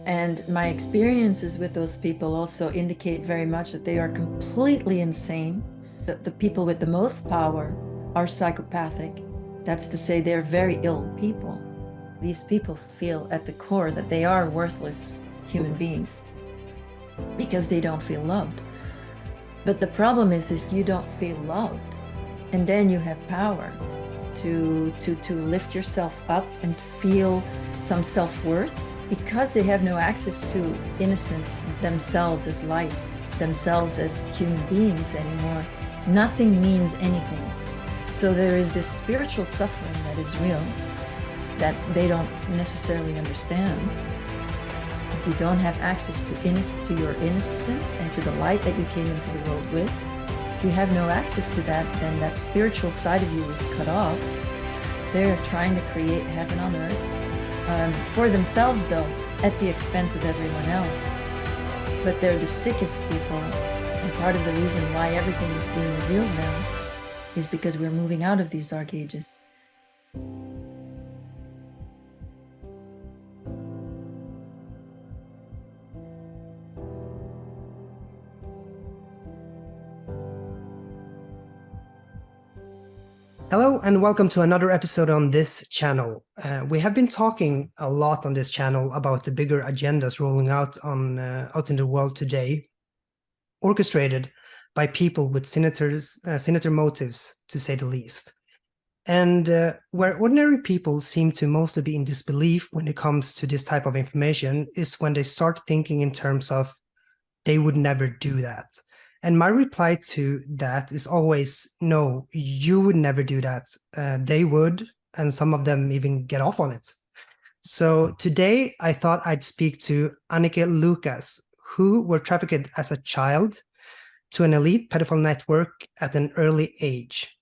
And my experiences with those people also indicate very much that they are completely insane. The people with the most power are psychopathic. That's to say, they're very ill people. These people feel at the core that they are worthless human beings because they don't feel loved. But the problem is, if you don't feel loved, and then you have power to lift yourself up and feel some self-worth, because they have no access to innocence, themselves as light, themselves as human beings anymore, nothing means anything. So there is this spiritual suffering that is real, that they don't necessarily understand. If you don't have access to your innocence and to the light that you came into the world with, if you have no access to that, then that spiritual side of you is cut off. They're trying to create heaven on earth for themselves, though, at the expense of everyone else. But they're the sickest people, and part of the reason why everything is being revealed now is because we're moving out of these dark ages. Hello and welcome to another episode on this channel. We have been talking a lot on this channel about the bigger agendas rolling out out in the world today, orchestrated by people with sinister motives, to say the least. And where ordinary people seem to mostly be in disbelief when it comes to this type of information is when they start thinking in terms of they would never do that. And my reply to that is always, no, you would never do that. They would, and some of them even get off on it. So today I thought I'd speak to Annike Lucas, who were trafficked as a child to an elite pedophile network at an early age.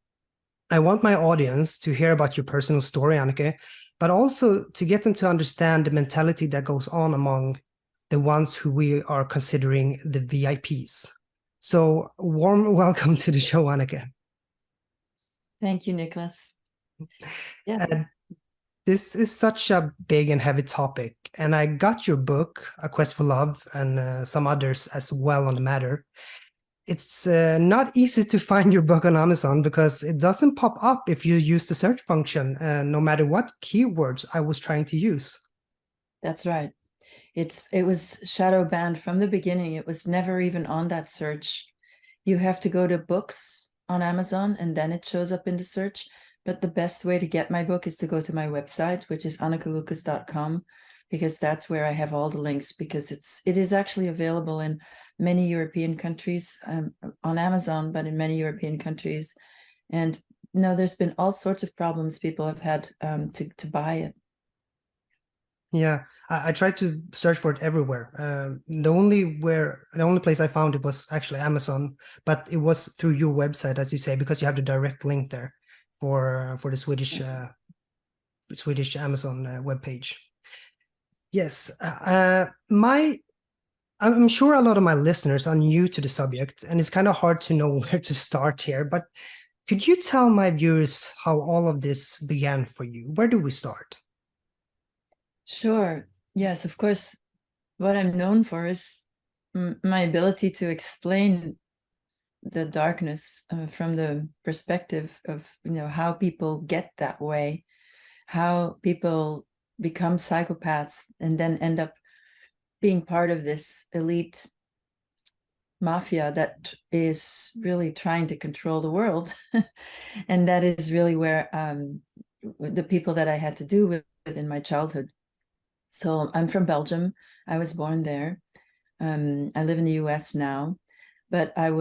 I want my audience to hear about your personal story, Annike, but also to get them to understand the mentality that goes on among the ones who we are considering the VIPs. So warm welcome to the show, Annike. Thank you, Nicholas. Yeah. This is such a big and heavy topic, and I got your book, A Quest for Love, and some others as well on the matter. It's not easy to find your book on Amazon because it doesn't pop up if you use the search function, no matter what keywords I was trying to use. That's right. It was shadow banned from the beginning. It was never even on that search. You have to go to books on Amazon and then it shows up in the search. But the best way to get my book is to go to my website, which is annikelucas.com, because that's where I have all the links, because it is actually available in many European countries, on Amazon, but in many European countries. And no, there's been all sorts of problems people have had to buy it. Yeah, I tried to search for it everywhere. The only place I found it was actually Amazon, but it was through your website, as you say, because you have the direct link there for the Swedish Amazon webpage. Yes, I'm sure a lot of my listeners are new to the subject, and it's kind of hard to know where to start here. But could you tell my viewers how all of this began for you? Where do we start? Sure. Yes, of course. What I'm known for is my ability to explain the darkness from the perspective of, how people get that way, how people become psychopaths and then end up being part of this elite mafia that is really trying to control the world. And that is really where the people that I had to do with in my childhood. So I'm from Belgium. I was born there. I live in the US now, but my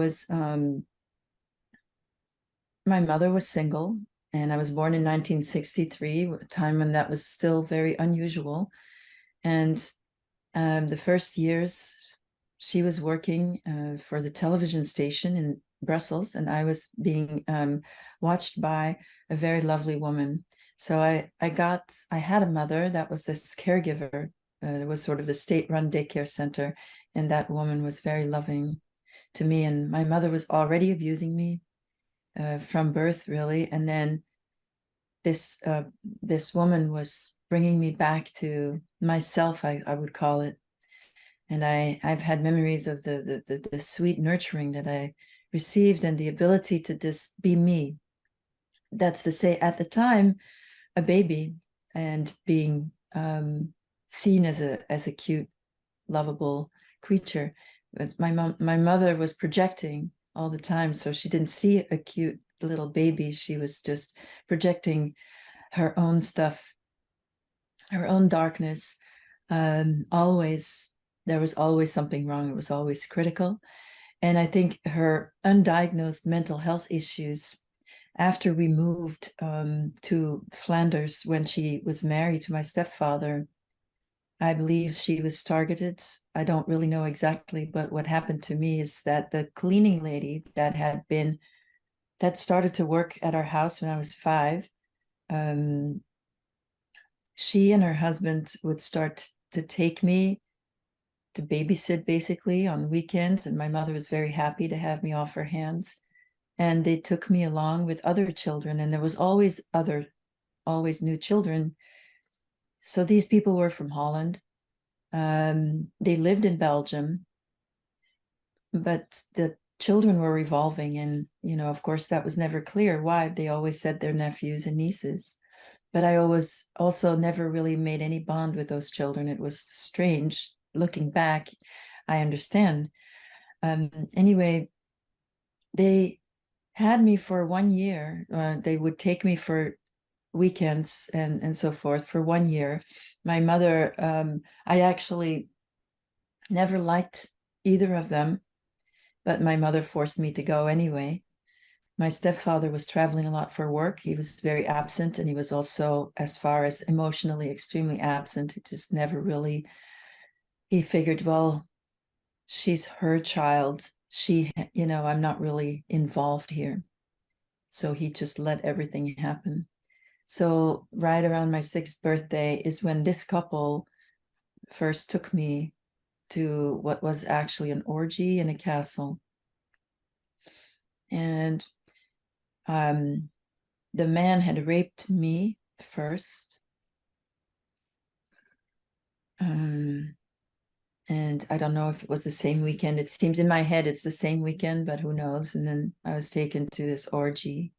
mother was single, and I was born in 1963, a time when that was still very unusual. And the first years she was working for the television station in Brussels, and I was being watched by a very lovely woman. So I had a mother that was this caregiver. It was sort of the state-run daycare center, and that woman was very loving to me. And my mother was already abusing me from birth, really. And then this woman was bringing me back to myself, I would call it. And I've had memories of the sweet nurturing that I received and the ability to just be me. That's to say, at the time, a baby, and being seen as a cute, lovable creature. But my mother was projecting all the time, so she didn't see a cute little baby. She was just projecting her own stuff, her own darkness. Always, there was always something wrong. It was always critical. And I think her undiagnosed mental health issues, after we moved to Flanders when she was married to my stepfather, I believe she was targeted. I don't really know exactly, but what happened to me is that the cleaning lady that started to work at our house when I was 5, she and her husband would start to take me to babysit basically on weekends, and my mother was very happy to have me off her hands. And they took me along with other children, and there was always new children. So these people were from Holland. They lived in Belgium, but the children were revolving, and of course, that was never clear why. They always said they're nephews and nieces, but I always also never really made any bond with those children. It was strange looking back. I understand. Anyway, they had me for 1 year. They would take me for weekends and so forth for 1 year. My mother, I actually never liked either of them, but my mother forced me to go anyway. My stepfather was traveling a lot for work. He was very absent, and he was also, as far as emotionally, extremely absent. He just never really, he figured, well, she's her child. I'm not really involved here. So he just let everything happen. So right around my 6th birthday is when this couple first took me to what was actually an orgy in a castle. And the man had raped me first. And I don't know if it was the same weekend. It seems in my head it's the same weekend, but who knows? And then I was taken to this orgy,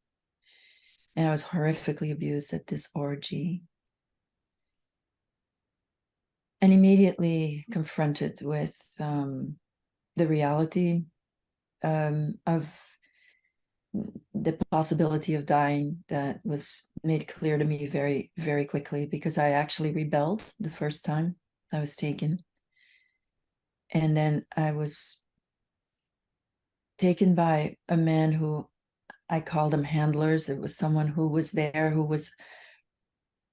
and I was horrifically abused at this orgy, and immediately confronted with the reality of the possibility of dying that was made clear to me very, very quickly, because I actually rebelled the first time I was taken. And then I was taken by a man who I called them handlers. It was someone who was there, who was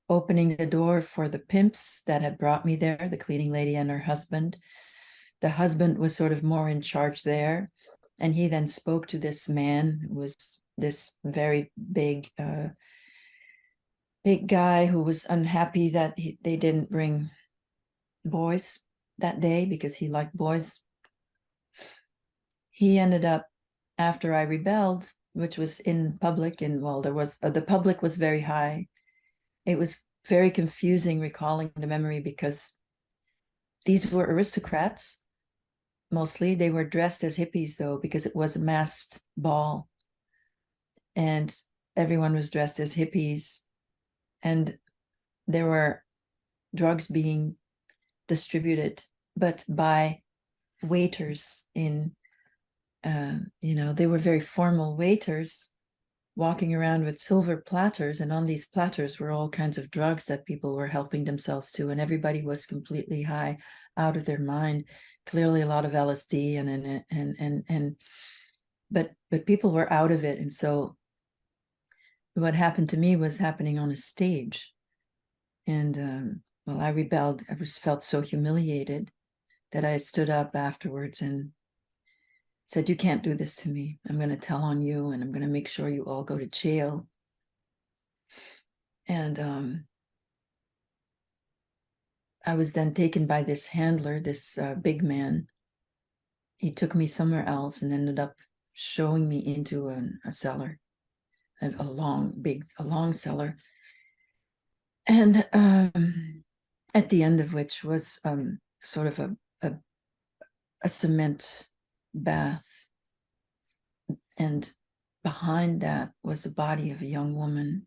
opening the door for the pimps that had brought me there, the cleaning lady and her husband. The husband was sort of more in charge there. And he then spoke to this man who was this very big guy who was unhappy that they didn't bring boys that day because he liked boys. He ended up, after I rebelled, which was in public, and well, there was the public was very high. It was very confusing recalling the memory, because these were aristocrats. Mostly they were dressed as hippies, though, because it was a masked ball, and everyone was dressed as hippies, and there were drugs being distributed, but by waiters in they were very formal waiters walking around with silver platters, and on these platters were all kinds of drugs that people were helping themselves to, and everybody was completely high, out of their mind. Clearly a lot of LSD, but people were out of it. And so what happened to me was happening on a stage. And well, I rebelled. I felt so humiliated that I stood up afterwards and said, "You can't do this to me. I'm going to tell on you, and I'm going to make sure you all go to jail." And I was then taken by this handler, this big man. He took me somewhere else and ended up showing me into a cellar, a long cellar. And at the end of which was sort of a a cement bath. And behind that was the body of a young woman.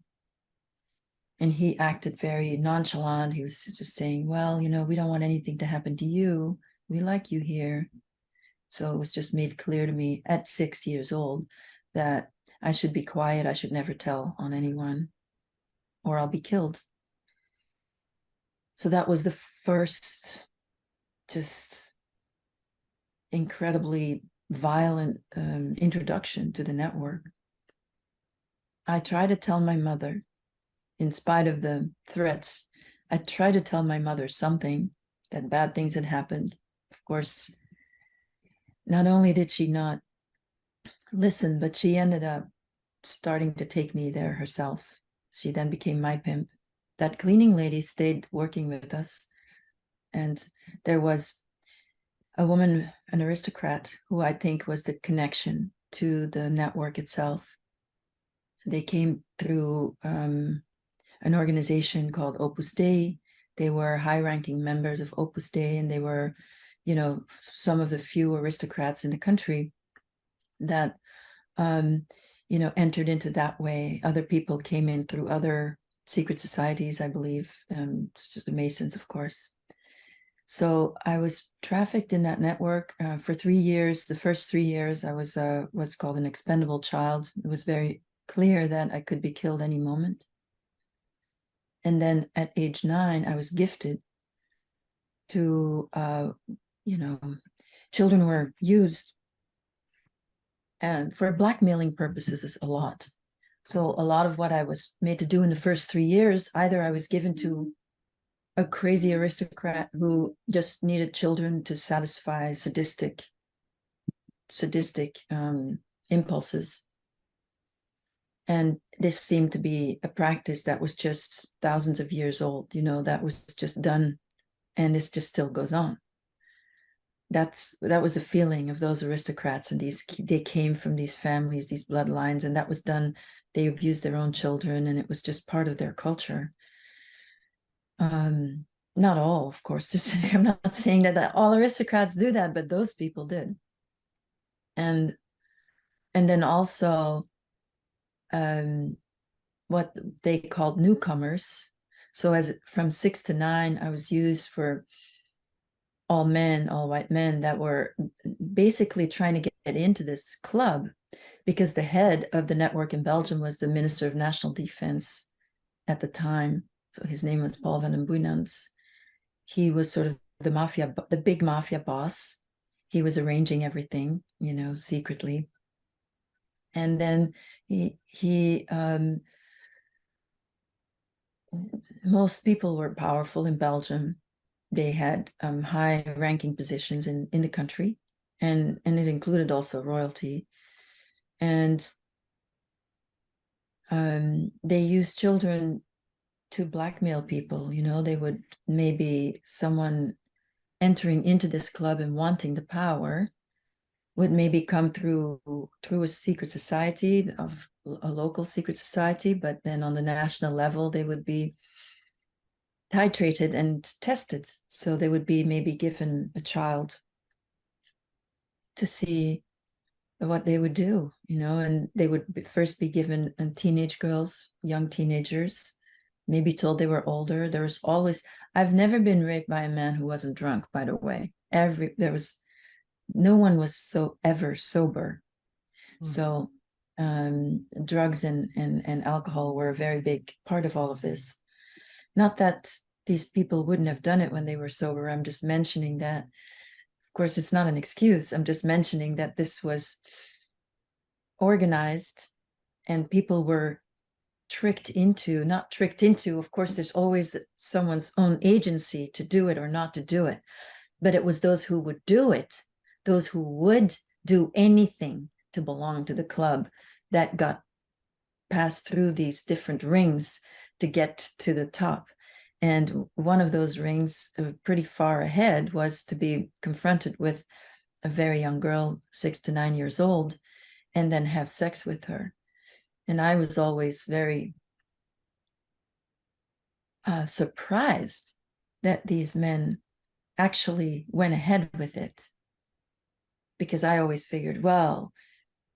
And he acted very nonchalant. He was just saying, well, you know, we don't want anything to happen to you. We like you here. So it was just made clear to me at 6 years old that I should be quiet. I should never tell on anyone or I'll be killed. So that was the first just incredibly violent introduction to the network. I tried to tell my mother, in spite of the threats, I tried to tell my mother something, that bad things had happened. Of course, not only did she not listen, but she ended up starting to take me there herself. She then became my pimp. That cleaning lady stayed working with us. And there was a woman, an aristocrat, who I think was the connection to the network itself. They came through an organization called Opus Dei. They were high-ranking members of Opus Dei, and they were, you know, some of the few aristocrats in the country that, you know, entered into that way. Other people came in through other secret societies, I believe, just the Masons, of course. So I was trafficked in that network for 3 years. The first 3 years, I was what's called an expendable child. It was very clear that I could be killed any moment. And then at age 9, I was gifted to, you know, children were used and for blackmailing purposes a lot. So a lot of what I was made to do in the first 3 years, either I was given to a crazy aristocrat who just needed children to satisfy sadistic impulses. And this seemed to be a practice that was just thousands of years old, you know, that was just done, and this just still goes on. That was the feeling of those aristocrats, and they came from these families, these bloodlines, and that was done. They abused their own children, and it was just part of their culture. Not all, of course. I'm not saying that all aristocrats do that, but those people did. And then also what they called newcomers. So as from 6 to 9, I was used for all men, all white men that were basically trying to get into this club, because the head of the network in Belgium was the Minister of National Defense at the time. So his name was Paul van den Boynants. He was sort of the big mafia boss. He was arranging everything, you know, secretly. And then most people were powerful in Belgium. They had high-ranking positions in the country, and it included also royalty. And they used children to blackmail people. You know, they would maybe someone entering into this club and wanting the power would maybe come through a secret society, of a local secret society, but then on the national level they would be titrated and tested. So they would be maybe given a child to see what they would do, you know, and they would first be given teenage girls, young teenagers, maybe told they were older. There was always, I've never been raped by a man who wasn't drunk, by the way. No one was ever sober. So drugs and alcohol were a very big part of all of this. Not that these people wouldn't have done it when they were sober. I'm just mentioning that, of course, it's not an excuse. I'm just mentioning that this was organized and people were not tricked into, of course, there's always someone's own agency to do it or not to do it. But it was those who would do it, those who would do anything to belong to the club, that got passed through these different rings to get to the top. And one of those rings, pretty far ahead, was to be confronted with a very young girl, 6 to 9 years old, and then have sex with her. And I was always very surprised that these men actually went ahead with it. because I always figured, well,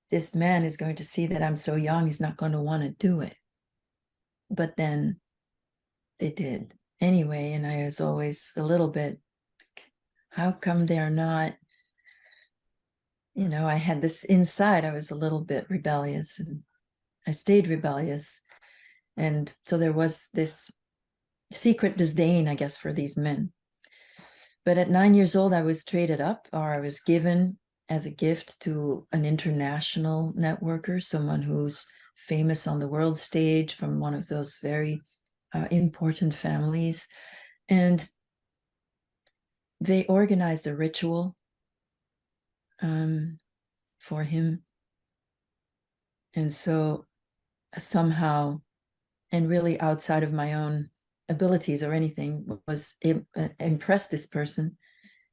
this man is going to see that I'm so young, he's not going to want to do it. But then they did anyway, and I was always a little bit, how come they're not, I had this inside, I was a little bit rebellious, and I stayed rebellious. And so there was this secret disdain, I guess, for these men. But at 9 years old, I was traded up, or I was given as a gift to an international networker, someone who's famous on the world stage from one of those very important families. And they organized a ritual for him. And so somehow, and really outside of my own abilities or anything, was impressed this person.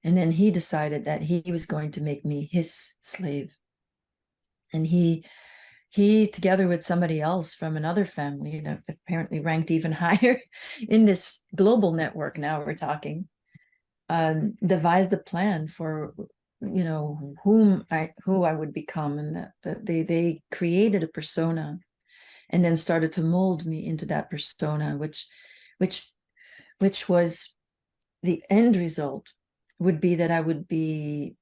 And then he decided that he was going to make me his slave. And he together with somebody else from another family that apparently ranked even higher in this global network, now we're talking, devised a plan for who I would become, and that they created a persona and then started to mold me into that persona, which was the end result would be that I would be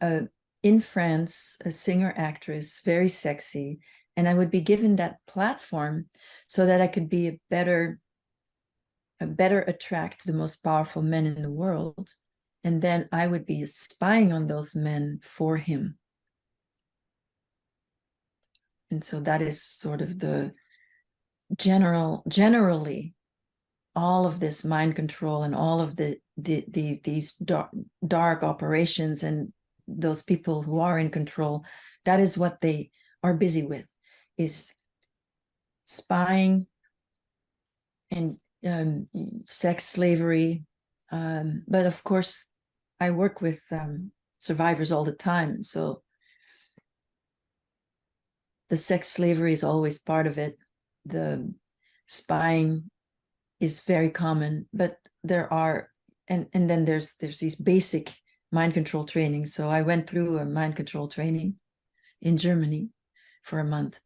in France, a singer actress, very sexy, and I would be given that platform so that I could be a better attract the most powerful men in the world, and then I would be spying on those men for him. And so that is sort of the generally all of this mind control and all of these dark operations and those people who are in control, that is what they are busy with, is spying and sex slavery. But of course, I work with survivors all the time. So the sex slavery is always part of it. The spying is very common, but there are, and then there's these basic mind control training. So I went through a mind control training in Germany for a month.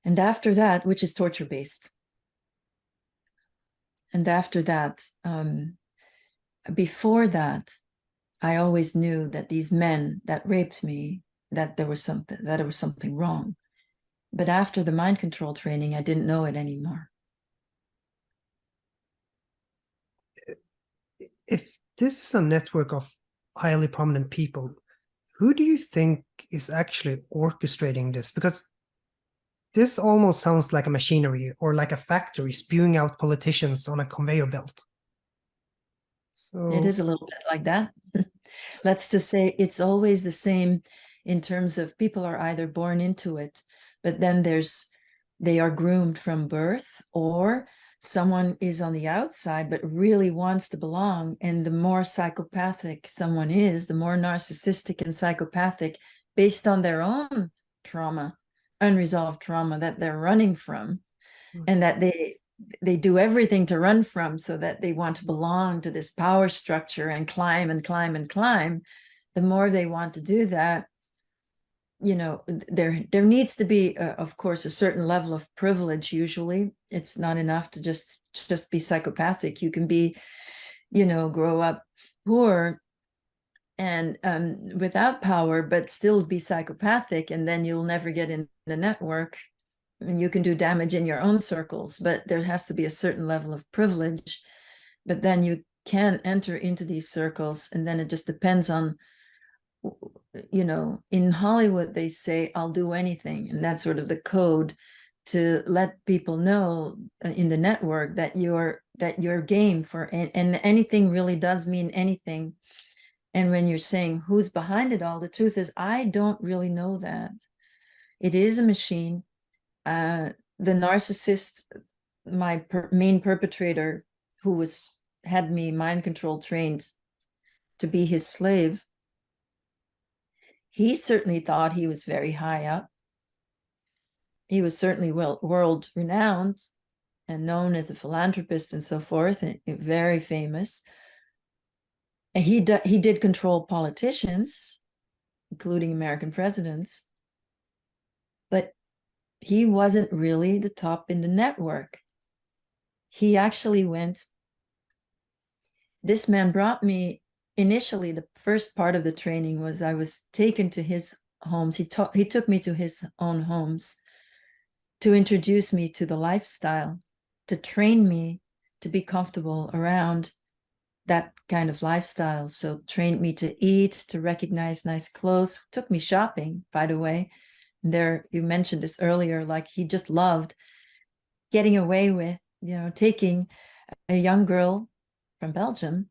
And after that, which is torture based. And after that, before that, I always knew that these men that raped me, that there was something wrong. But after the mind control training, I didn't know it anymore. If this is a network of highly prominent people, who do you think is actually orchestrating this? Because this almost sounds like a machinery or like a factory spewing out politicians on a conveyor belt. So it is a little bit like that. Let's just say it's always the same in terms of people are either born into it, but then they are groomed from birth, or someone is on the outside but really wants to belong. And the more psychopathic someone is, the more narcissistic and psychopathic, based on their own trauma, unresolved trauma that they're running from, and that they do everything to run from, so that they want to belong to this power structure and climb and climb and climb. The more they want to do that, there needs to be, of course, a certain level of privilege. Usually it's not enough to just be psychopathic. You can be, grow up poor and without power, but still be psychopathic, and then you'll never get in the network, and you can do damage in your own circles. But there has to be a certain level of privilege, but then you can enter into these circles, and then it just depends on, in Hollywood they say I'll do anything, and that's sort of the code to let people know in the network that you're game for, and anything really does mean anything. And when you're saying who's behind it all, the truth is I don't really know that. It is a machine. The narcissist, my main perpetrator, who had me mind control trained to be his slave, he certainly thought he was very high up. He was certainly world renowned and known as a philanthropist and so forth, and very famous. And he did control politicians, including American presidents, but he wasn't really the top in the network. He actually went, this man brought me, initially the first part of the training was I was taken to his homes. He took me to his own homes to introduce me to the lifestyle, to train me to be comfortable around that kind of lifestyle. So trained me to eat, to recognize nice clothes, took me shopping, by the way. And there, you mentioned this earlier, like he just loved getting away with, taking a young girl from Belgium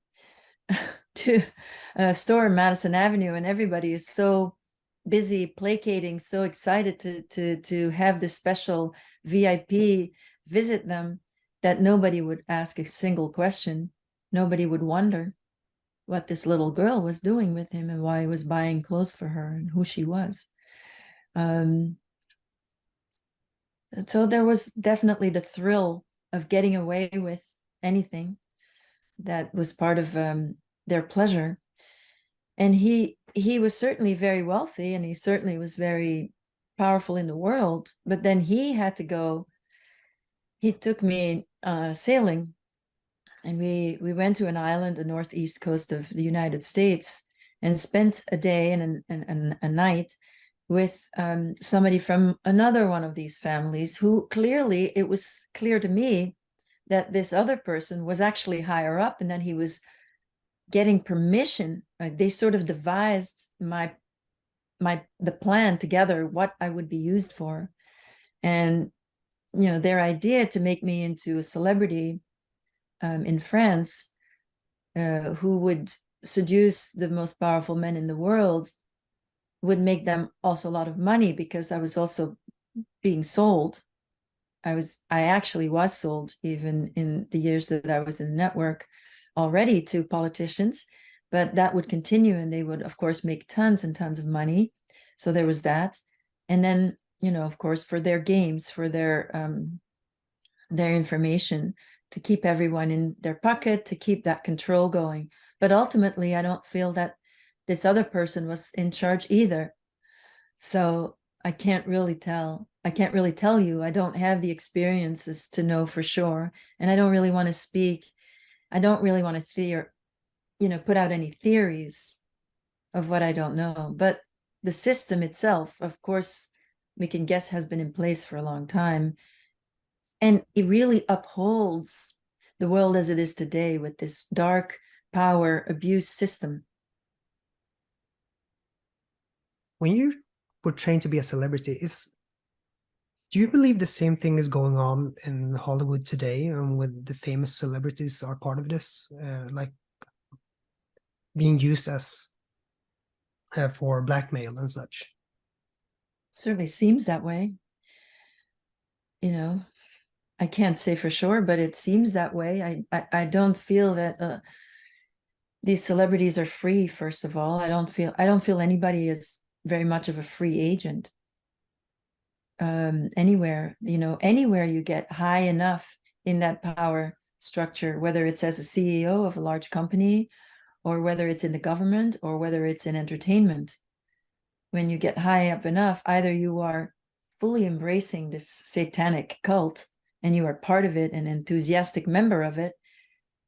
to a store in Madison Avenue, and everybody is so busy placating, so excited to have this special VIP visit them, that nobody would ask a single question. Nobody would wonder what this little girl was doing with him and why he was buying clothes for her and who she was. So there was definitely the thrill of getting away with anything that was part of their pleasure. And he was certainly very wealthy, and he certainly was very powerful in the world. But then he had to go. He took me sailing, and we went to an island, the northeast coast of the United States, and spent a day and a night with somebody from another one of these families, who clearly, it was clear to me that this other person was actually higher up, and that he was getting permission. They sort of devised the plan together, what I would be used for. And their idea to make me into a celebrity in France, who would seduce the most powerful men in the world, would make them also a lot of money, because I was also being sold. I actually was sold, even in the years that I was in the network, already, to politicians, but that would continue, and they would, of course, make tons and tons of money. So there was that. And then, of course, for their games, for their information, to keep everyone in their pocket, to keep that control going. But ultimately, I don't feel that this other person was in charge either. So I can't really tell you. I don't have the experiences to know for sure. And I don't really want to speak. I don't really want to put out any theories of what I don't know. But the system itself, of course, we can guess, has been in place for a long time. And it really upholds the world as it is today, with this dark power abuse system. When you were trained to be a celebrity, do you believe the same thing is going on in Hollywood today, and with the famous celebrities are part of this, like being used as for blackmail and such? It certainly seems that way. I can't say for sure, but it seems that way. I don't feel that these celebrities are free. First of all, I don't feel anybody is very much of a free agent. Anywhere you get high enough in that power structure, whether it's as a CEO of a large company, or whether it's in the government, or whether it's in entertainment, when you get high up enough, either you are fully embracing this satanic cult and you are part of it, an enthusiastic member of it,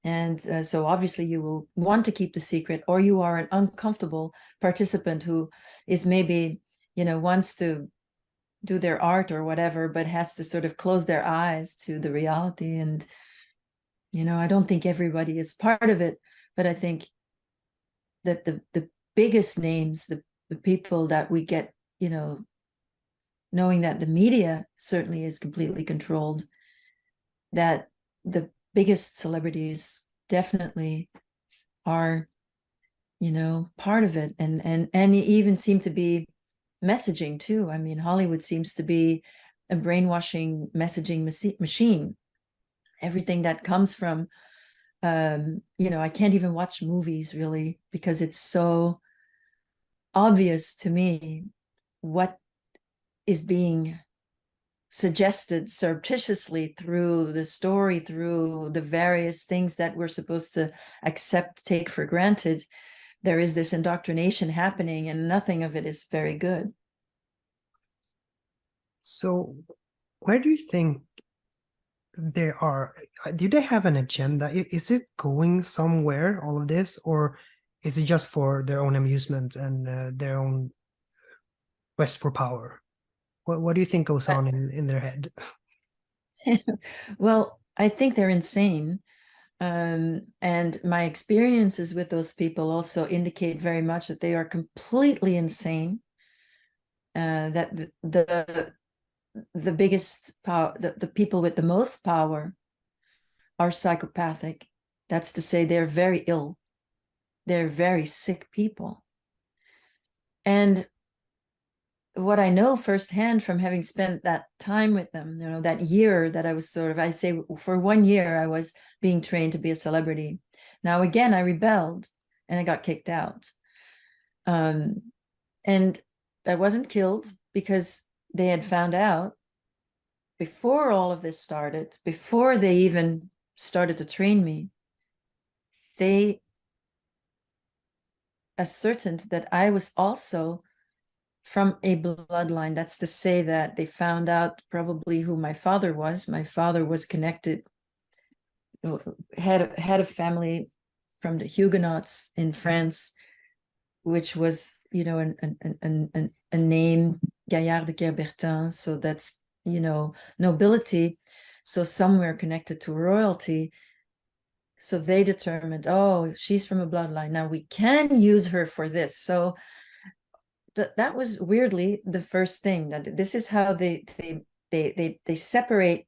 and so obviously you will want to keep the secret, or you are an uncomfortable participant who is maybe wants to do their art or whatever, but has to sort of close their eyes to the reality. And I don't think everybody is part of it, but I think that the biggest names, the people that we get, knowing that the media certainly is completely controlled, that the biggest celebrities definitely are part of it, and even seem to be messaging too. I mean, Hollywood seems to be a brainwashing messaging machine. Everything that comes from I can't even watch movies really, because it's so obvious to me what is being suggested surreptitiously through the story, through the various things that we're supposed to accept, take for granted. There is this indoctrination happening, and nothing of it is very good. So where do you think they are? Do they have an agenda? Is it going somewhere, all of this, or is it just for their own amusement and their own quest for power? What do you think goes on in their head? Well, I think they're insane. And my experiences with those people also indicate very much that they are completely insane. That the biggest power, the people with the most power are psychopathic. That's to say, they're very ill. They're very sick people. And what I know firsthand from having spent that time with them, you know, that year that I was sort of, I say for 1 year, I was being trained to be a celebrity. Now, again, I rebelled and I got kicked out. And I wasn't killed because they had found out before all of this started, before they even started to train me, they ascertained that I was also from a bloodline. That's to say that they found out probably who my father was. My father was connected, had a family from the Huguenots in France, which was, you know, a name, Gaillard de Kerbertin. So that's, you know, nobility. So somewhere connected to royalty. So they determined, oh, she's from a bloodline. Now we can use her for this. So that was weirdly the first thing. That this is how they separate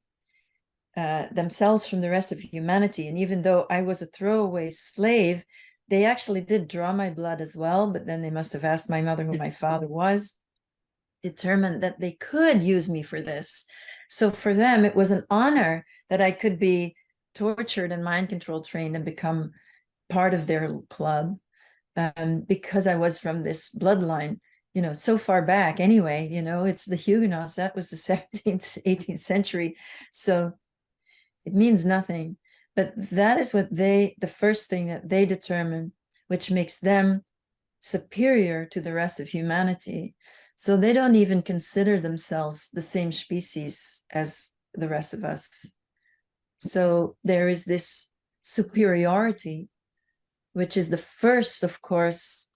themselves from the rest of humanity. And even though I was a throwaway slave, they actually did draw my blood as well. But then they must have asked my mother who my father was, determined that they could use me for this. So for them, it was an honor that I could be tortured and mind control trained and become part of their club, because I was from this bloodline, you know, so far back anyway. You know, it's the Huguenots. That was the 17th, 18th century. So it means nothing. But that is what the first thing that they determine, which makes them superior to the rest of humanity. So they don't even consider themselves the same species as the rest of us. So there is this superiority, which is the first, of course,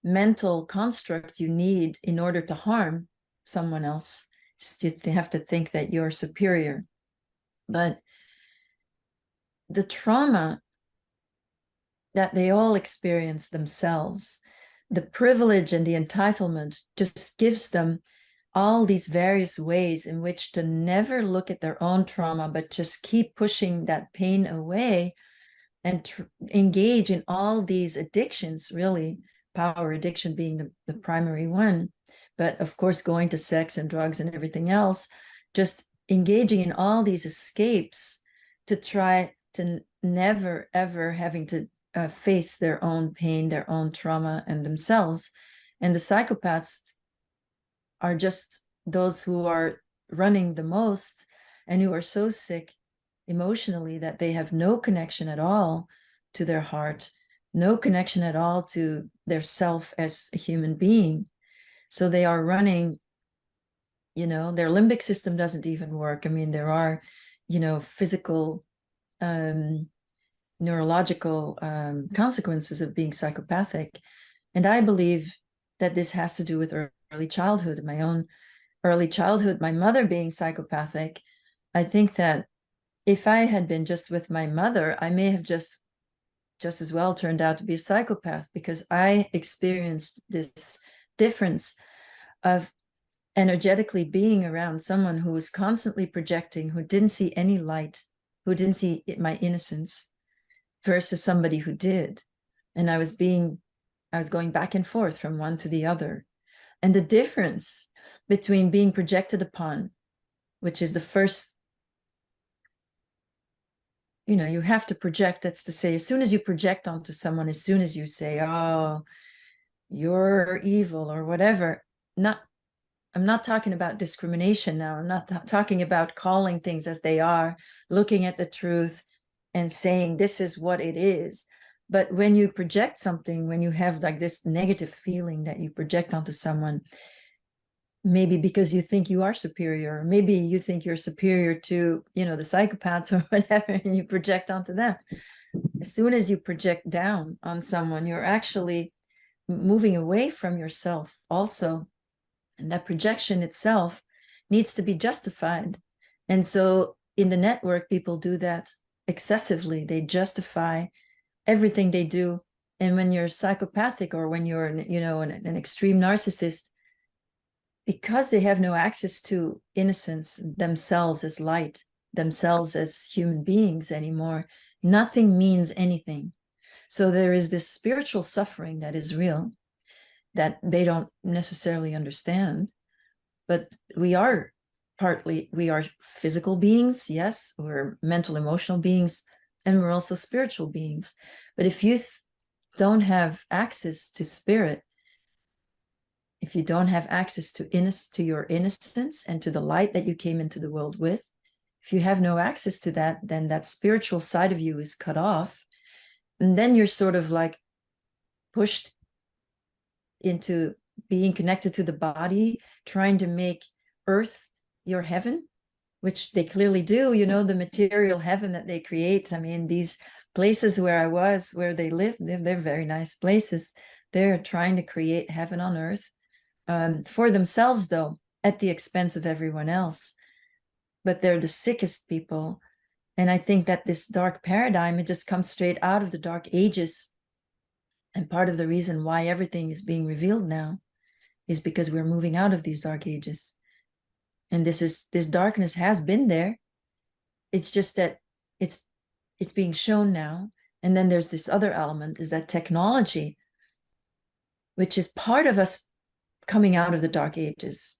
mental construct you need in order to harm someone else. You have to think that you're superior. But the trauma that they all experience themselves, the privilege and the entitlement just gives them all these various ways in which to never look at their own trauma, but just keep pushing that pain away and engage in all these addictions, really, power addiction being the primary one. But of course, going to sex and drugs and everything else, just engaging in all these escapes to try to never, ever having to face their own pain, their own trauma, and themselves. And the psychopaths are just those who are running the most and who are so sick emotionally that they have no connection at all to their heart, no connection at all to their self as a human being. So they are running, you know, their limbic system doesn't even work. I mean, there are, you know, physical, neurological consequences of being psychopathic. And I believe that this has to do with early childhood, my own early childhood, my mother being psychopathic. I think that if I had been just with my mother, I may have just as well turned out to be a psychopath, because I experienced this difference of energetically being around someone who was constantly projecting, who didn't see any light, who didn't see my innocence, versus somebody who did. And I was going back and forth from one to the other. And the difference between being projected upon, which is the first, you know, you have to project. That's to say, as soon as you project onto someone, as soon as you say, oh, you're evil or whatever, not I'm not talking about discrimination now. I'm not talking about calling things as they are, looking at the truth and saying this is what it is. But when you project something, when you have like this negative feeling that you project onto someone, maybe because you think you are superior, maybe you think you're superior to, the psychopaths or whatever, and you project onto them. As soon as you project down on someone, you're actually moving away from yourself also. And that projection itself needs to be justified. And so in the network, people do that excessively. They justify everything they do. And when you're psychopathic, or when you're, an extreme narcissist, because they have no access to innocence, themselves as light, themselves as human beings anymore, nothing means anything. So there is this spiritual suffering that is real, that they don't necessarily understand. But we are physical beings, yes, we're mental, emotional beings, and we're also spiritual beings. But if you don't have access to spirit, if you don't have access to your innocence and to the light that you came into the world with, if you have no access to that, then that spiritual side of you is cut off. And then you're sort of like pushed into being connected to the body, trying to make earth your heaven, which they clearly do, the material heaven that they create. I mean, these places where I was, where they live, they're very nice places. They're trying to create heaven on earth, for themselves, though, at the expense of everyone else. But they're the sickest people. And I think that this dark paradigm, it just comes straight out of the Dark Ages. And part of the reason why everything is being revealed now is because we're moving out of these Dark Ages. And this darkness has been there. It's just that it's being shown now. And then there's this other element, is that technology, which is part of us coming out of the Dark Ages,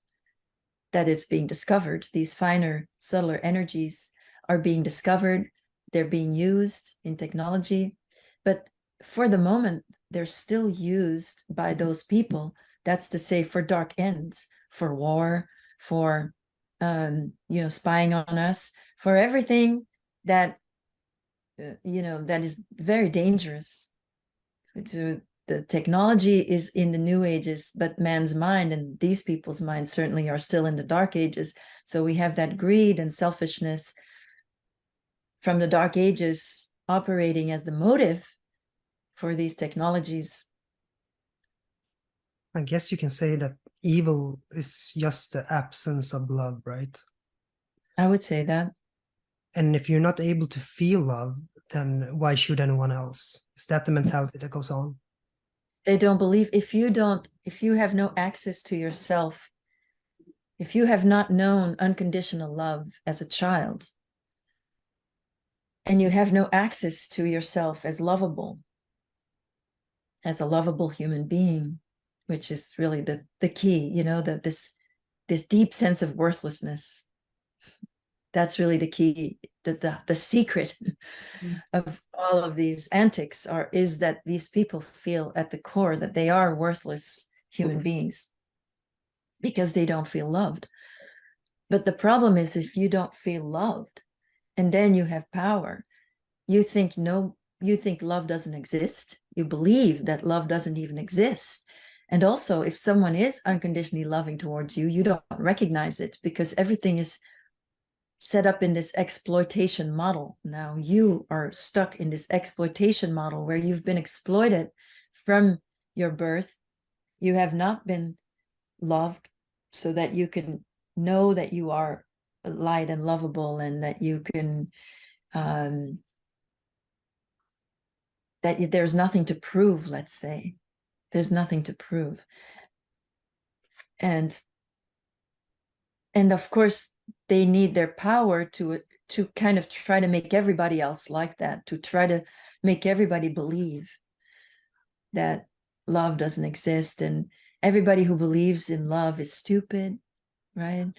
that it's being discovered. These finer, subtler energies are being discovered. They're being used in technology. But for the moment, they're still used by those people. That's to say, for dark ends, for war, for spying on us, for everything that that is very dangerous. The technology is in the New Ages, but man's mind and these people's minds certainly are still in the Dark Ages. So we have that greed and selfishness from the Dark Ages operating as the motive for these technologies. I guess you can say that evil is just the absence of love, right? I would say that. And if you're not able to feel love, then why should anyone else? Is that the mentality that goes on? They don't believe. If you have no access to yourself, if you have not known unconditional love as a child, and you have no access to yourself as lovable, as a lovable human being, which is really the key, this deep sense of worthlessness. That's really the key. The secret of all of these antics is that these people feel at the core that they are worthless human beings because they don't feel loved. But the problem is, if you don't feel loved and then you have power, you think love doesn't exist. You believe that love doesn't even exist. And also, if someone is unconditionally loving towards you, you don't recognize it because everything is set up in this exploitation model. Now you are stuck in this exploitation model where you've been exploited from your birth. You have not been loved so that you can know that you are light and lovable, and that you can that there's nothing to prove. Let's say there's nothing to prove. And of course they need their power to kind of try to make everybody else like that, to try to make everybody believe that love doesn't exist, and everybody who believes in love is stupid, right?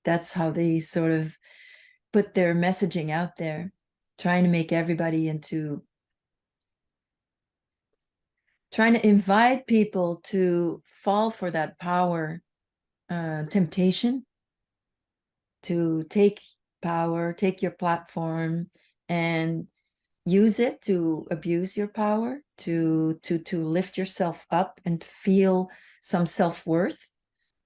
That's how they sort of put their messaging out there, trying to make everybody into, trying to invite people to fall for that power temptation to take power, take your platform, and use it to abuse your power, to lift yourself up and feel some self-worth,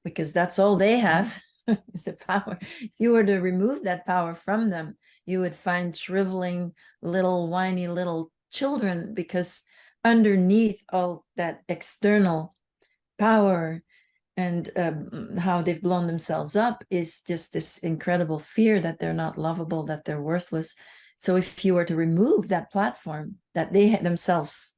because that's all they have, is the power. If you were to remove that power from them, you would find shriveling little whiny little children, because underneath all that external power and how they've blown themselves up is just this incredible fear that they're not lovable, that they're worthless. So if you were to remove that platform that they themselves,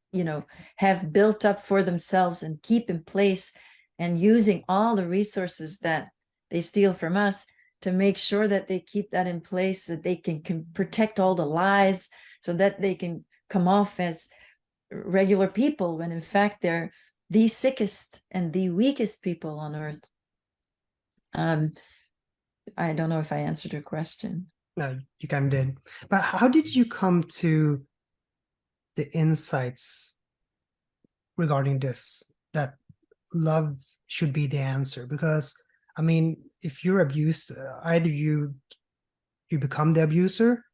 have built up for themselves and keep in place, and using all the resources that they steal from us to make sure that they keep that in place, that they can protect all the lies, so that they can come off as regular people, when in fact they're the sickest and the weakest people on earth. I don't know if I answered your question. No, you kind of did. But how did you come to the insights regarding this, that love should be the answer? Because, I mean, if you're abused, either you become the abuser,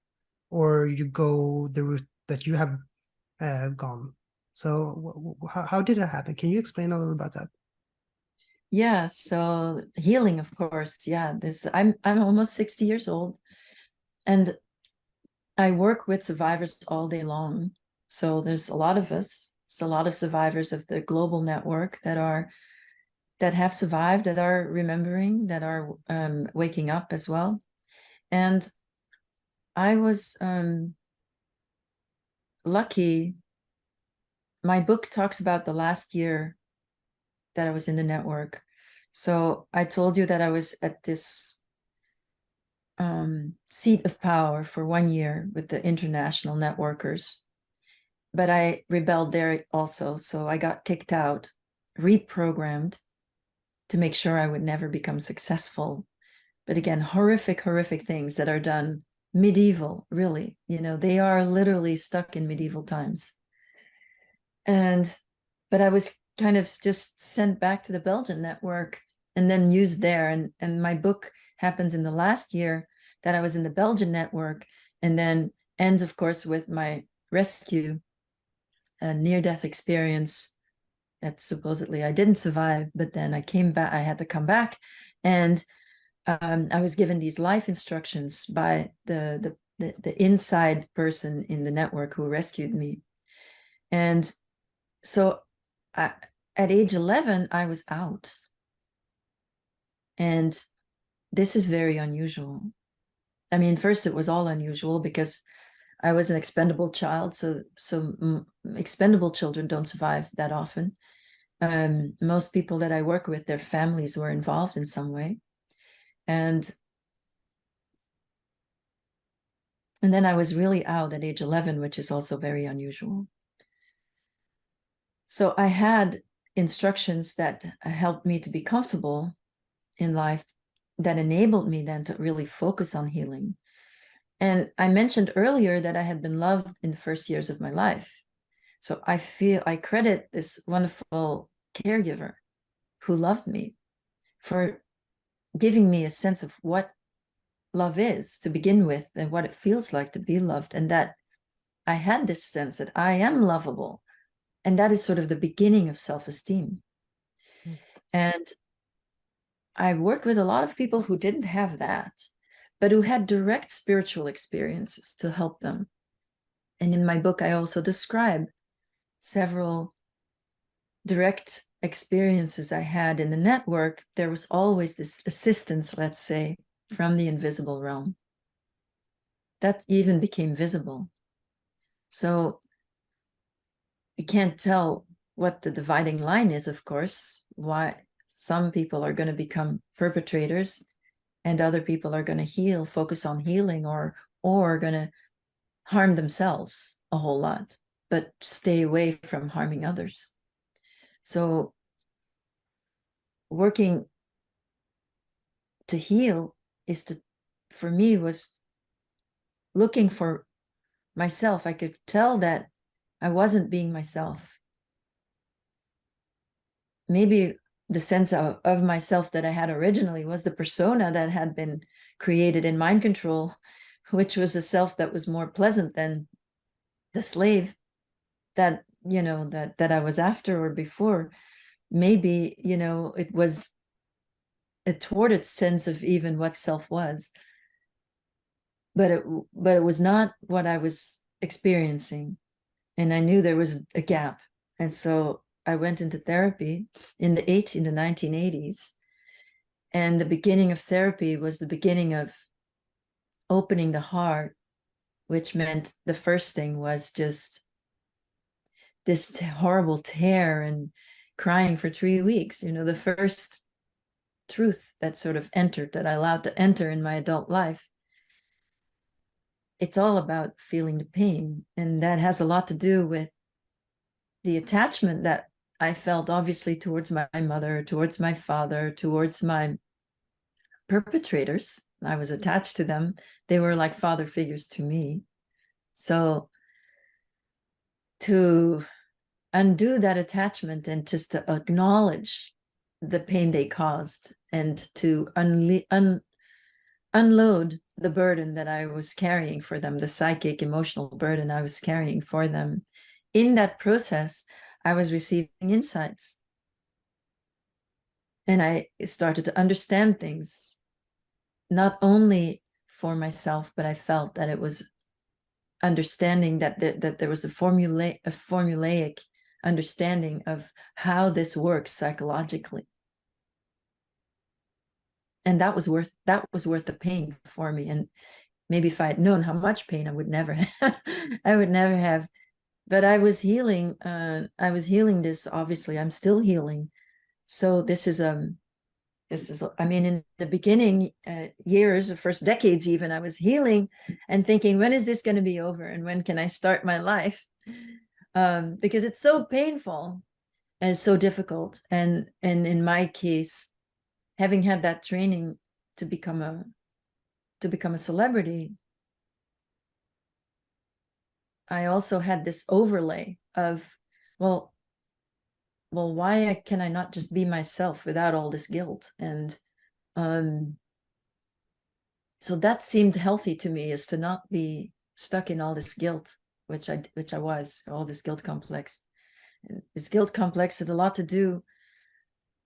or you go the route that you have gone. So how did it happen? Can you explain a little about that? Yeah, so healing, of course. Yeah, I'm almost 60 years old, and I work with survivors all day long. So there's a lot of us. It's a lot of survivors of the global network that have survived, that are remembering, that are waking up as well. And I was lucky. My book talks about the last year that I was in the network. So I told you that I was at this seat of power for 1 year with the international networkers. But I rebelled there also. So I got kicked out, reprogrammed to make sure I would never become successful. But again, horrific things that are done medieval, really. They are literally stuck in medieval times. But I was kind of just sent back to the Belgian network and then used there. And my book happens in the last year that I was in the Belgian network, and then ends, of course, with my rescue, a near-death experience that supposedly I didn't survive, but then I came back. I had to come back, and I was given these life instructions by the inside person in the network who rescued me. And so at age 11, I was out. And this is very unusual. I mean, first, it was all unusual because I was an expendable child. So expendable children don't survive that often. Most people that I work with, their families were involved in some way. And then I was really out at age 11, which is also very unusual. So I had instructions that helped me to be comfortable in life, that enabled me then to really focus on healing. And I mentioned earlier that I had been loved in the first years of my life. So I credit this wonderful caregiver who loved me for giving me a sense of what love is to begin with, and what it feels like to be loved, and that I had this sense that I am lovable. And that is sort of the beginning of self-esteem. And I worked with a lot of people who didn't have that, but who had direct spiritual experiences to help them. And in my book, I also describe several direct experiences I had in the network. There was always this assistance, let's say, from the invisible realm that even became visible. So you can't tell what the dividing line is, of course, why some people are going to become perpetrators and other people are going to heal, focus on healing, or going to harm themselves a whole lot, but stay away from harming others. So working to heal for me, was looking for myself. I could tell that I wasn't being myself. Maybe the sense of myself that I had originally was the persona that had been created in mind control, which was a self that was more pleasant than the slave that, that I was after or before. Maybe, it was a thwarted sense of even what self was. But it was not what I was experiencing. And I knew there was a gap. And so I went into therapy in the 1980s. And the beginning of therapy was the beginning of opening the heart, which meant the first thing was just this horrible tear and crying for 3 weeks. The first truth that sort of entered, that I allowed to enter in my adult life. It's all about feeling the pain. And that has a lot to do with the attachment that I felt, obviously, towards my mother, towards my father, towards my perpetrators. I was attached to them. They were like father figures to me. So to undo that attachment and just to acknowledge the pain they caused, and to unload the burden that I was carrying for them, the psychic, emotional burden I was carrying for them. In that process, I was receiving insights. And I started to understand things, not only for myself, but I felt that it was understanding that there was a formulaic understanding of how this works psychologically. And that was worth the pain for me. And maybe if I had known how much pain, I would never have. But I was healing. This, obviously. I'm still healing. So this is I mean, in the beginning years, the first decades even, I was healing and thinking, when is this going to be over, and when can I start my life? Because it's so painful and so difficult. And in my case, having had that training to become a celebrity, I also had this overlay of, well, why can I not just be myself without all this guilt? And so that seemed healthy to me, is to not be stuck in all this guilt, which I was, all this guilt complex. And this guilt complex had a lot to do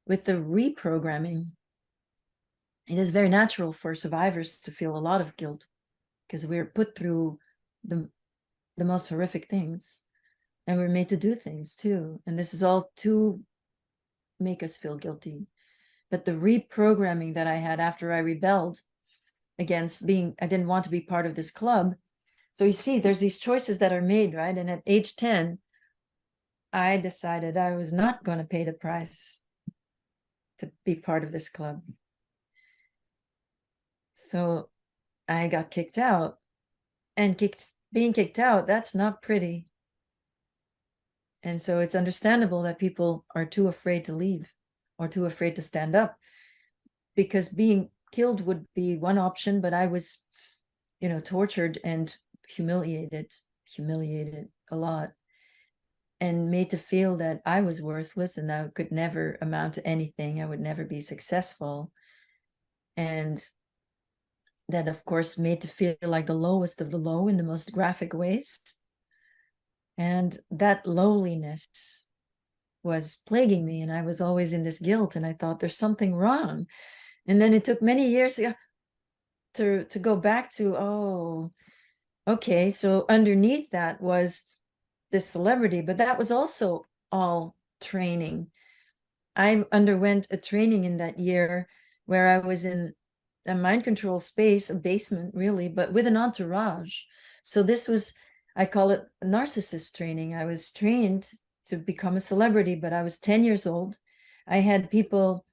with the reprogramming. It is very natural for survivors to feel a lot of guilt, because we're put through the most horrific things, and we're made to do things too. And this is all to make us feel guilty. But the reprogramming that I had after I rebelled against I didn't want to be part of this club. So you see, there's these choices that are made, right? And at age 10, I decided I was not going to pay the price to be part of this club. So I got kicked out, and being kicked out, that's not pretty. And so it's understandable that people are too afraid to leave or too afraid to stand up, because being killed would be one option, but I was, tortured and humiliated a lot, and made to feel that I was worthless and I could never amount to anything. I would never be successful. And that, of course, made to feel like the lowest of the low in the most graphic ways. And that lowliness was plaguing me, and I was always in this guilt, and I thought there's something wrong. And then it took many years to go back to, oh, okay, so underneath that was this celebrity, but that was also all training. I underwent a training in that year where I was in a mind control space, a basement really, but with an entourage. So this was, I call it narcissist training. I was trained to become a celebrity, but I was 10 years old. I had people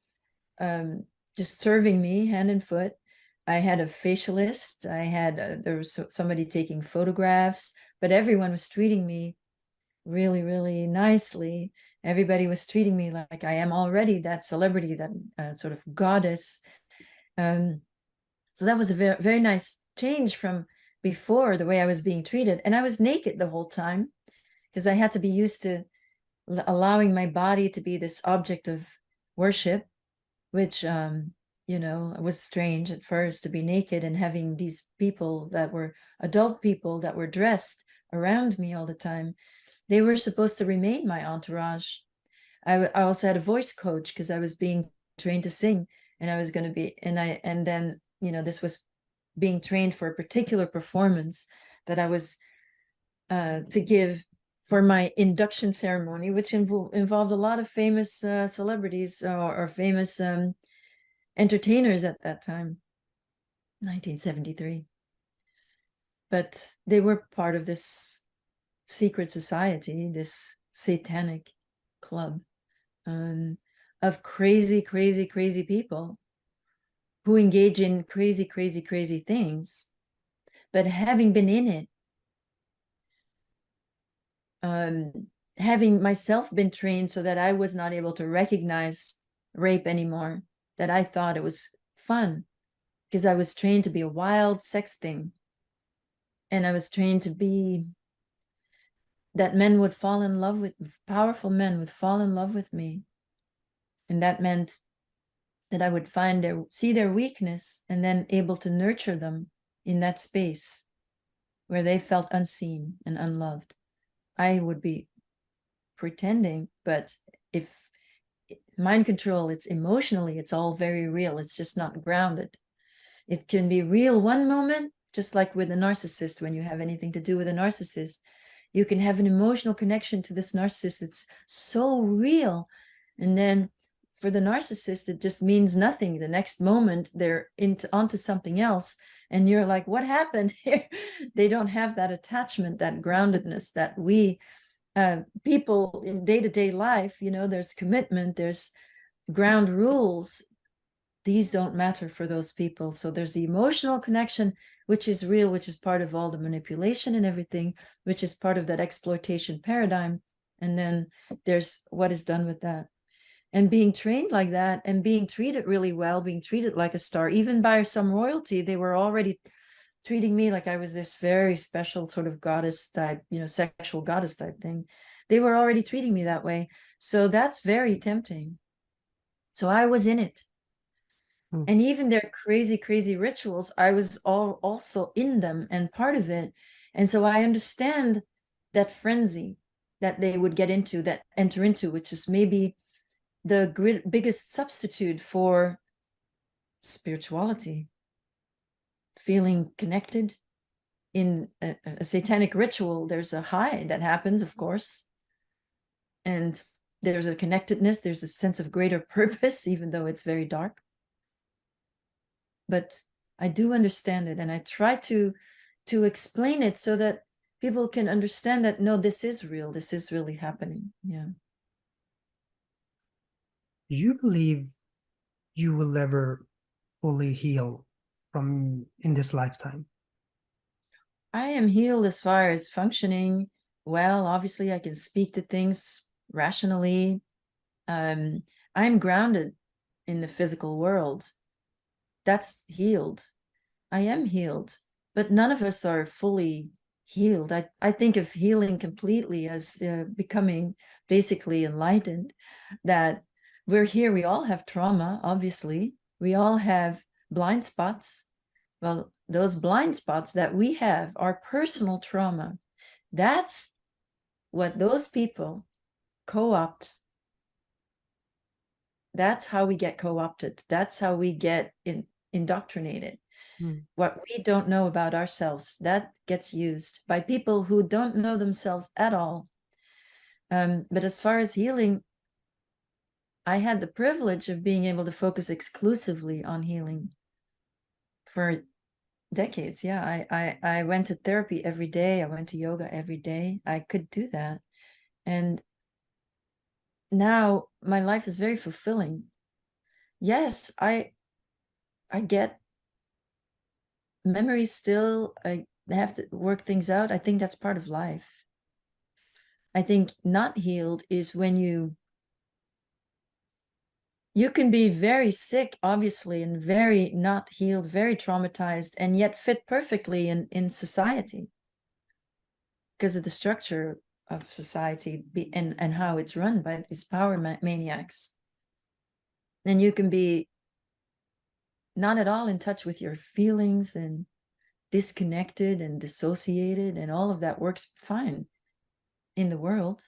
just serving me hand and foot. I had a facialist. I had, there was somebody taking photographs, but everyone was treating me really, really nicely. Everybody was treating me like I am already that celebrity, that sort of goddess. So that was a very, very nice change from before, the way I was being treated. And I was naked the whole time, because I had to be used to allowing my body to be this object of worship, which, you know, was strange at first to be naked and having these people that were adult people that were dressed around me all the time. They were supposed to remain my entourage. I also had a voice coach because I was being trained to sing, and I was going to be, and then, you know, this was being trained for a particular performance that I was to give for my induction ceremony, which involved a lot of famous celebrities or famous entertainers at that time, 1973. But they were part of this secret society, this satanic club of crazy, crazy, crazy people who engage in crazy, crazy, crazy things. But having been in it, having myself been trained so that I was not able to recognize rape anymore, that I thought it was fun because I was trained to be a wild sex thing. And I was trained to be that men would fall in love with, powerful men would fall in love with me. And that meant that I would see their weakness and then able to nurture them in that space where they felt unseen and unloved. I would be pretending, but if mind control, it's emotionally, it's all very real. It's just not grounded. It can be real one moment, just like with a narcissist. When you have anything to do with a narcissist, you can have an emotional connection to this narcissist. It's so real. And then for the narcissist, it just means nothing. The next moment they're onto something else. And you're like, what happened here? They don't have that attachment, that groundedness that we people in day-to-day life, you know, there's commitment, there's ground rules. These don't matter for those people. So there's the emotional connection, which is real, which is part of all the manipulation and everything, which is part of that exploitation paradigm. And then there's what is done with that. And being trained like that and being treated really well, being treated like a star, even by some royalty, they were already treating me like I was this very special sort of goddess type, you know, sexual goddess type thing. They were already treating me that way. So that's very tempting. So I was in it. And even their crazy, crazy rituals, I was also in them and part of it. And so I understand that frenzy that they would enter into, which is maybe the biggest substitute for spirituality, feeling connected. In a satanic ritual, there's a high that happens, of course, and there's a connectedness, there's a sense of greater purpose, even though it's very dark. But I do understand it, and I try to explain it so that people can understand that, no, this is real, this is really happening. Yeah. Do you believe you will ever fully heal from in this lifetime? I am healed as far as functioning well. Obviously, I can speak to things rationally. I'm grounded in the physical world. That's healed. I am healed, but none of us are fully healed. I think of healing completely as becoming basically enlightened, that we're here. We all have trauma, obviously. We all have blind spots. Well, those blind spots that we have are personal trauma. That's what those people co-opt. That's how we get co-opted. That's how we get indoctrinated. What we don't know about ourselves, that gets used by people who don't know themselves at all. But as far as healing, I had the privilege of being able to focus exclusively on healing for decades. Yeah, I went to therapy every day. I went to yoga every day. I could do that. And now my life is very fulfilling. Yes, I get memories still. I have to work things out. I think that's part of life. I think not healed is when you can be very sick, obviously, and very not healed, very traumatized, and yet fit perfectly in society because of the structure of society and how it's run by these power maniacs. And you can be not at all in touch with your feelings and disconnected and dissociated, and all of that works fine in the world.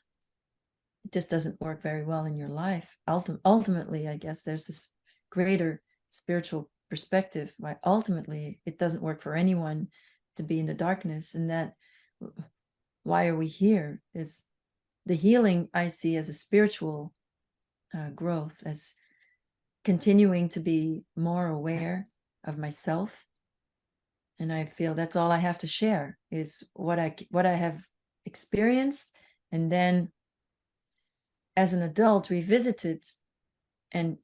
It just doesn't work very well in your life. Ultimately, I guess there's this greater spiritual perspective why ultimately it doesn't work for anyone to be in the darkness, and that why are we here is the healing I see as a spiritual growth, as continuing to be more aware of myself. And I feel that's all I have to share is what I have experienced, and then as an adult revisited and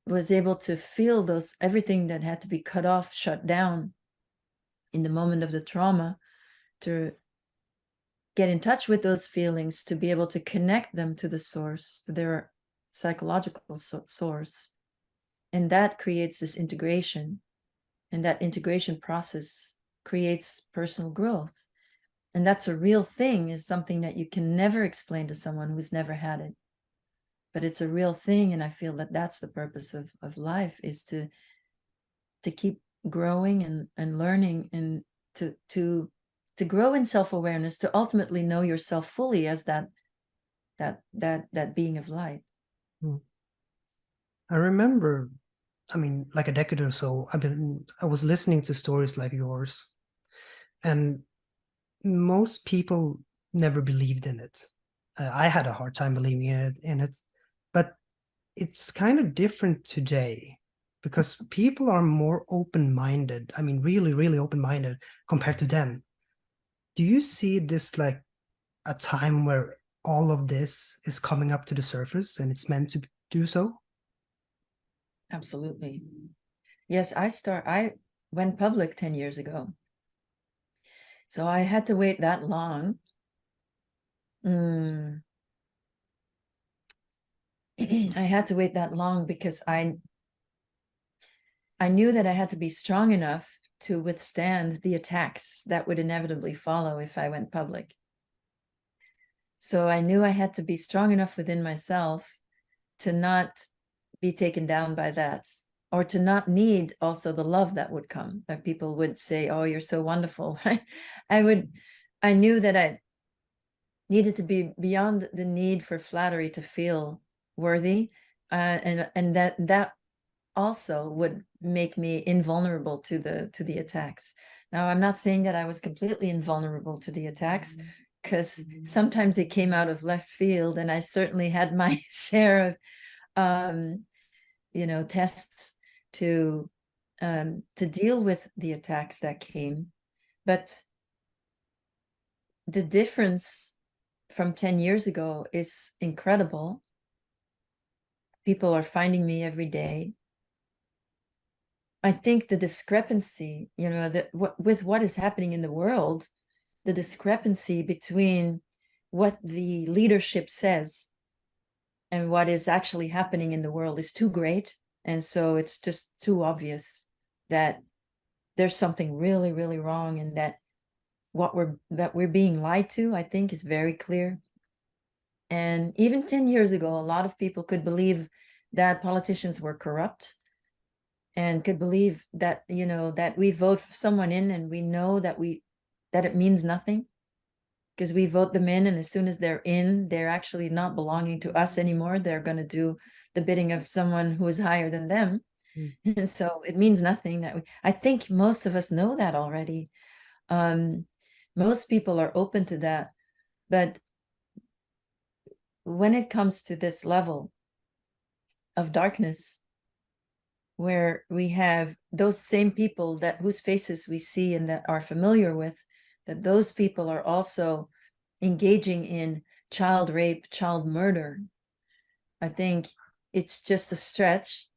was able to feel those, everything that had to be cut off, shut down in the moment of the trauma, to get in touch with those feelings, to be able to connect them to the source, to their psychological source. And that creates this integration. And that integration process creates personal growth. And that's a real thing, is something that you can never explain to someone who's never had it. But it's a real thing. And I feel that that's the purpose of life, is to keep growing and learning, and to grow in self-awareness, to ultimately know yourself fully as that being of light. I remember, I mean, like a decade or so, I was listening to stories like yours, and most people never believed in it. I had a hard time believing in it, but it's kind of different today because people are more open-minded. I mean, really, really open-minded compared to then. Do you see this like a time where all of this is coming up to the surface and it's meant to do so? Absolutely. Yes, I went public 10 years ago. So I had to wait that long. I had to wait that long because I knew that I had to be strong enough to withstand the attacks that would inevitably follow if I went public. So I knew I had to be strong enough within myself to not be taken down by that, or to not need also the love that would come, that people would say, oh, you're so wonderful. I knew that I needed to be beyond the need for flattery to feel worthy, and that also would make me invulnerable to the attacks. Now, I'm not saying that I was completely invulnerable to the attacks, because sometimes it came out of left field, and I certainly had my share of tests to deal with the attacks that came. But the difference from 10 years ago is incredible. People are finding me every day. I think the discrepancy, with what is happening in the world, the discrepancy between what the leadership says and what is actually happening in the world is too great. And so it's just too obvious that there's something really, really wrong, and that we're being lied to, I think, is very clear. And even 10 years ago, a lot of people could believe that politicians were corrupt, and could believe that, that we vote for someone in and we know that it means nothing, because we vote them in, and as soon as they're in, they're actually not belonging to us anymore. They're going to do the bidding of someone who is higher than them. And so it means nothing. I think most of us know that already. Most people are open to that. But when it comes to this level of darkness, where we have those same people whose faces we see and that are familiar with, that those people are also engaging in child rape, child murder, I think it's just a stretch,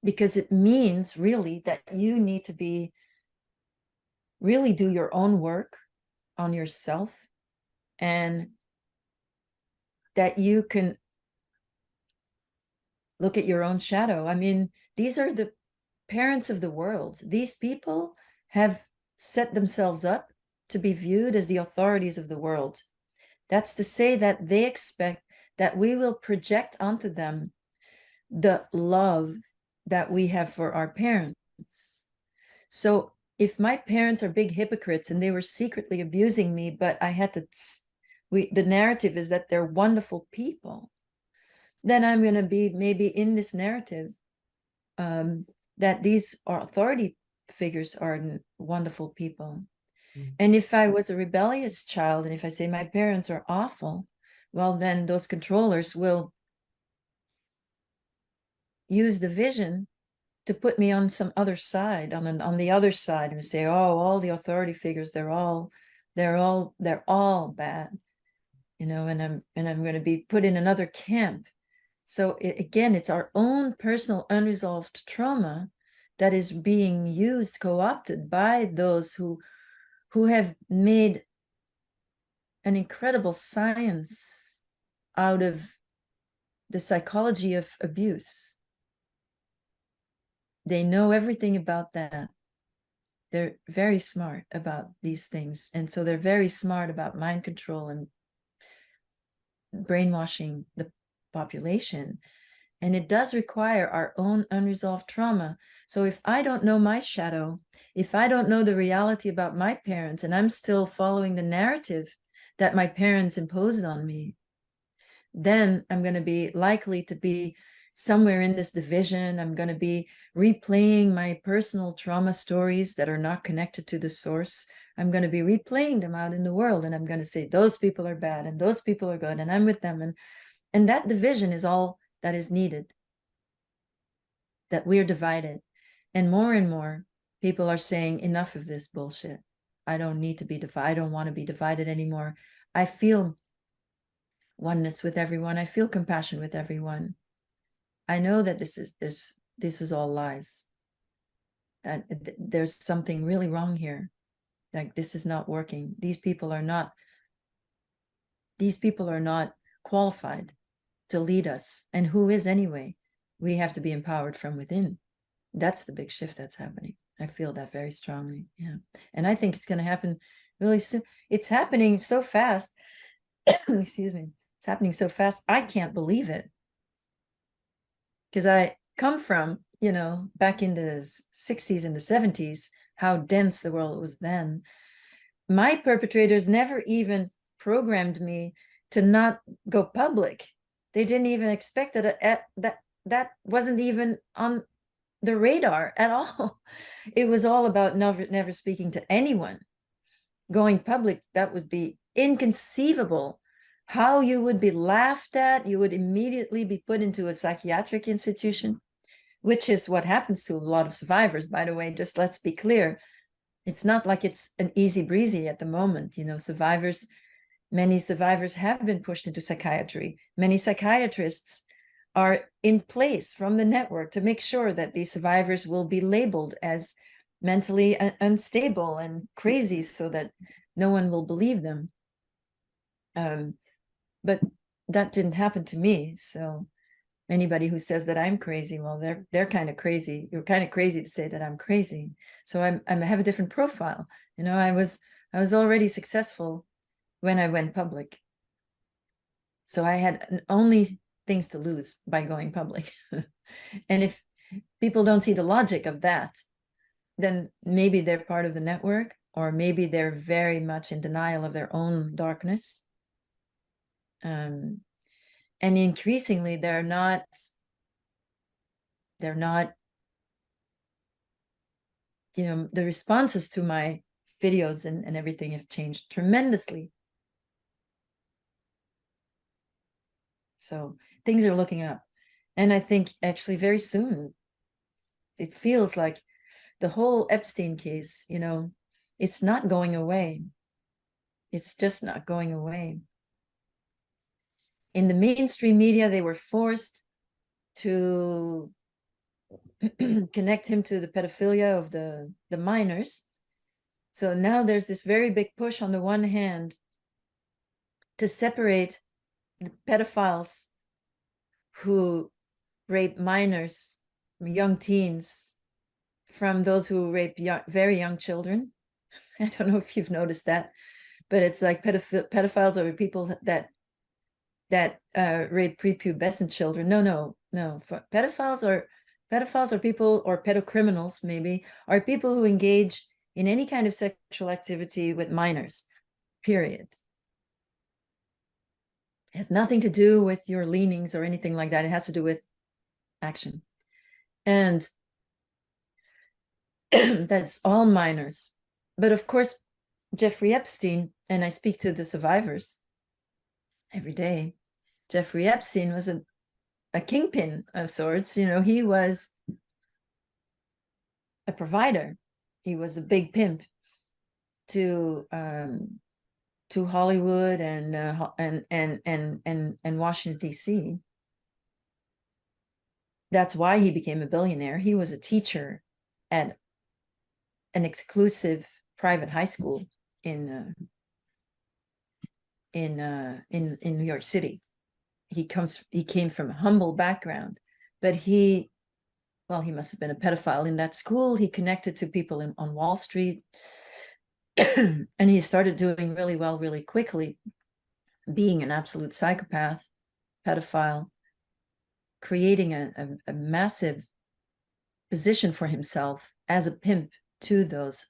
because it means really that you need to really do your own work on yourself, and that you can look at your own shadow. I mean, these are the parents of the world. These people have set themselves up to be viewed as the authorities of the world. That's to say that they expect that we will project onto them the love that we have for our parents. So if my parents are big hypocrites and they were secretly abusing me, but I had to, the narrative is that they're wonderful people, then I'm going to be maybe in this narrative that these are authority figures are wonderful people. And if I was a rebellious child, and if I say my parents are awful, well, then those controllers will use the vision to put me on some other side, on the other side, and say, oh, all the authority figures, they're all bad, you know, and I'm going to be put in another camp. So again, it's our own personal unresolved trauma that is being used, co-opted by those who have made an incredible science out of the psychology of abuse. They know everything about that. They're very smart about these things. And so they're very smart about mind control and brainwashing the population. And it does require our own unresolved trauma. So if I don't know my shadow, if I don't know the reality about my parents, and I'm still following the narrative that my parents imposed on me, then I'm going to be likely to be somewhere in this division. I'm going to be replaying my personal trauma stories that are not connected to the source. I'm going to be replaying them out in the world, and I'm going to say those people are bad and those people are good and I'm with them. And that division is all that is needed, that we're divided. And more people are saying enough of this bullshit. I don't need to be divided. I don't want to be divided anymore. I feel oneness with everyone. I feel compassion with everyone. I know that this is all lies. There's something really wrong here. Like, this is not working. These people are not qualified to lead us. And who is anyway? We have to be empowered from within. That's the big shift that's happening. I feel that very strongly. Yeah. And I think it's going to happen really soon. It's happening so fast. Excuse me. It's happening so fast. I can't believe it. Because I come from, you know, back in the 60s and the 70s, how dense the world was then. My perpetrators never even programmed me to not go public. They didn't even expect that wasn't even on the radar at all. It was all about never speaking to anyone. Going public, that would be inconceivable. How you would be laughed at. You would immediately be put into a psychiatric institution, which is what happens to a lot of survivors, by the way. Just let's be clear. It's not like it's an easy breezy at the moment. You know, many survivors have been pushed into psychiatry. Many psychiatrists are in place from the network to make sure that these survivors will be labeled as mentally unstable and crazy so that no one will believe them. But that didn't happen to me. So anybody who says that I'm crazy, well, they're kind of crazy. You're kind of crazy to say that I'm crazy. So I have a different profile. You know, I was already successful when I went public. So I had only things to lose by going public. And if people don't see the logic of that, then maybe they're part of the network, or maybe they're very much in denial of their own darkness. And increasingly, they're not, you know, the responses to my videos and everything have changed tremendously. So things are looking up. And I think actually very soon, it feels like the whole Epstein case, you know, it's not going away. It's just not going away. In the mainstream media, they were forced to connect him to the pedophilia of the minors. So now there's this very big push on the one hand to separate the pedophiles who rape minors, young teens, from those who rape very young children. I don't know if you've noticed that, but it's like pedophiles are people that rape prepubescent children. No, no, pedophiles are people, or pedocriminals maybe, are people who engage in any kind of sexual activity with minors, period. It has nothing to do with your leanings or anything like that. It has to do with action. And that's all minors. But of course, Jeffrey Epstein, and I speak to the survivors every day, Jeffrey Epstein was a kingpin of sorts. He was a provider. He was a big pimp to Hollywood and Washington, D.C. That's why he became a billionaire. He was a teacher at an exclusive private high school in New York City. He came from a humble background, but he must have been a pedophile in that school. He connected to people on Wall Street, and he started doing really well really quickly, being an absolute psychopath, pedophile, creating a massive position for himself as a pimp to those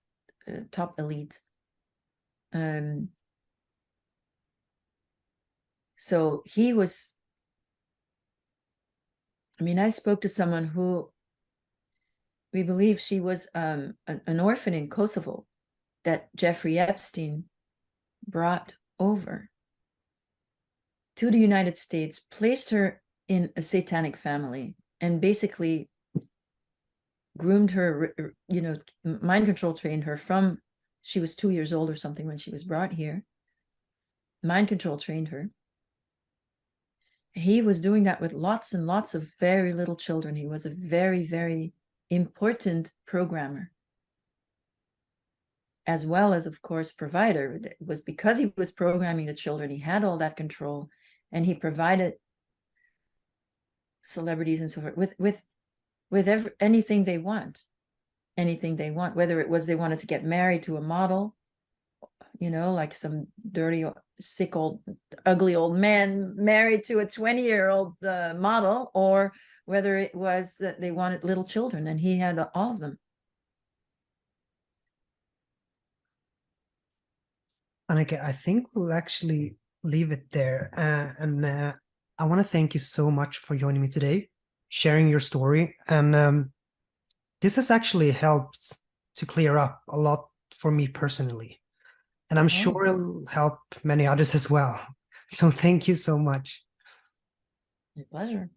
top elite. So he was, I spoke to someone who, we believe she was an orphan in Kosovo that Jeffrey Epstein brought over to the United States, placed her in a satanic family, and basically groomed her, mind control trained her from, she was 2 years old or something when she was brought here. Mind control trained her. He was doing that with lots and lots of very little children. He was a very, very important programmer, as well as, of course, provider. It was because he was programming the children, he had all that control, and he provided celebrities and so forth with anything they want, whether it was they wanted to get married to a model, like some dirty, sick, old, ugly old man married to a 20-year-old model, or whether it was that they wanted little children, and he had all of them. Annika, I think we'll actually leave it there. I want to thank you so much for joining me today, sharing your story. And this has actually helped to clear up a lot for me personally. And I'm sure it'll help many others as well. So thank you so much. My pleasure.